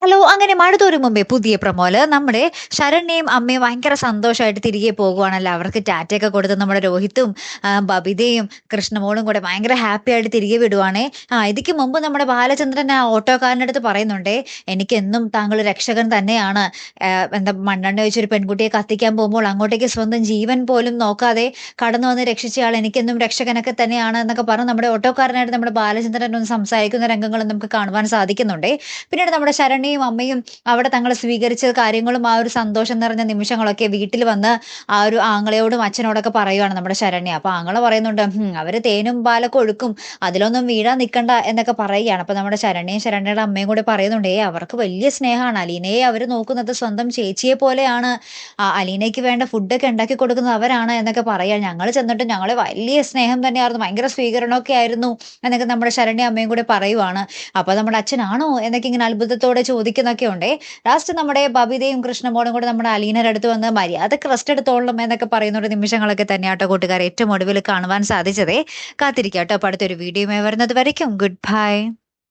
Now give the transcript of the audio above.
Hello! അങ്ങനെ മഴ തോരും മുമ്പേ പുതിയ പ്രൊമോല് നമ്മുടെ ശരണ്യയും അമ്മയും ഭയങ്കര സന്തോഷമായിട്ട് തിരികെ പോകുവാണല്ലോ. അവർക്ക് ടാറ്റയൊക്കെ കൊടുത്ത് നമ്മുടെ രോഹിത്തും ബബിതയും കൃഷ്ണമോളും കൂടെ ഭയങ്കര ഹാപ്പി ആയിട്ട് തിരികെ വിടുവാണേ. ഇതിക്ക് മുമ്പ് നമ്മുടെ ബാലചന്ദ്രൻ ആ ഓട്ടോക്കാരന്റെ അടുത്ത് പറയുന്നുണ്ടേ, "എനിക്കെന്നും താങ്കൾ രക്ഷകൻ തന്നെയാണ്. എന്താ മണ്ണെണ്ണ ഒഴിച്ചൊരു പെൺകുട്ടിയെ കത്തിക്കാൻ പോകുമ്പോൾ അങ്ങോട്ടേക്ക് സ്വന്തം ജീവൻ പോലും നോക്കാതെ കടന്നു വന്ന് രക്ഷിച്ചയാൾ എനിക്കെന്നും രക്ഷകനൊക്കെ തന്നെയാണ്" എന്നൊക്കെ പറഞ്ഞ് നമ്മുടെ ഓട്ടോക്കാരനായിട്ട് നമ്മുടെ ബാലചന്ദ്രൻ ഒന്ന് സംസാരിക്കുന്ന രംഗങ്ങളും നമുക്ക് കാണുവാൻ സാധിക്കുന്നുണ്ടേ. പിന്നീട് നമ്മുടെ ശരണ്യയും അമ്മയും അവിടെ തങ്ങളെ സ്വീകരിച്ച കാര്യങ്ങളും ആ ഒരു സന്തോഷം നിറഞ്ഞ നിമിഷങ്ങളൊക്കെ വീട്ടിൽ വന്ന് ആ ഒരു ആങ്ങളയോടും അച്ഛനോടൊക്കെ പറയുവാണ് നമ്മുടെ ശരണ്യ. അപ്പൊ ആങ്ങള പറയുന്നുണ്ട്, അവര് തേനും പാലൊക്കെ ഒഴുക്കും, അതിലൊന്നും വീഴാൻ നിൽക്കണ്ട എന്നൊക്കെ പറയുകയാണ്. അപ്പൊ നമ്മുടെ ശരണ്യയും ശരണ്യയുടെ അമ്മയും കൂടെ പറയുന്നുണ്ട്, അവർക്ക് വലിയ സ്നേഹമാണ്, അലീനയെ അവർ നോക്കുന്നത് സ്വന്തം ചേച്ചിയെ പോലെയാണ്, അലീനയ്ക്ക് വേണ്ട ഫുഡൊക്കെ ഉണ്ടാക്കി കൊടുക്കുന്നത് അവരാണ് എന്നൊക്കെ പറയാം. ഞങ്ങൾ ചെന്നിട്ട് ഞങ്ങളെ വലിയ സ്നേഹം തന്നെയായിരുന്നു, ഭയങ്കര സ്വീകരണമൊക്കെ ആയിരുന്നു എന്നൊക്കെ നമ്മുടെ ശരണ്യ അമ്മയും കൂടെ പറയുവാണ്. അപ്പൊ നമ്മുടെ അച്ഛനാണോ എന്നൊക്കെ ഇങ്ങനെ അത്ഭുതത്തോടെ ചോദിക്കുന്നൊക്കെ ഉണ്ടേ. ലാസ്റ്റ് നമ്മുടെ ബബിതയും കൃഷ്ണമോളും കൂടെ നമ്മുടെ അലീനയുടെ അടുത്ത് വന്ന് മര്യാദക്ക് റെസ്റ്റ് എടുത്തോളണം എന്നൊക്കെ പറയുന്ന ഒരു നിമിഷങ്ങളൊക്കെ തന്നെയാട്ടോ കൂട്ടുകാരെ ഏറ്റവും ഒടുവിൽ കാണുവാൻ സാധിച്ചതേ. കാത്തിരിക്കാട്ടോ അപ്പൊ അടുത്തൊരു വീഡിയോയുമായി വരുന്നത് വരയ്ക്കും ഗുഡ് ബൈ.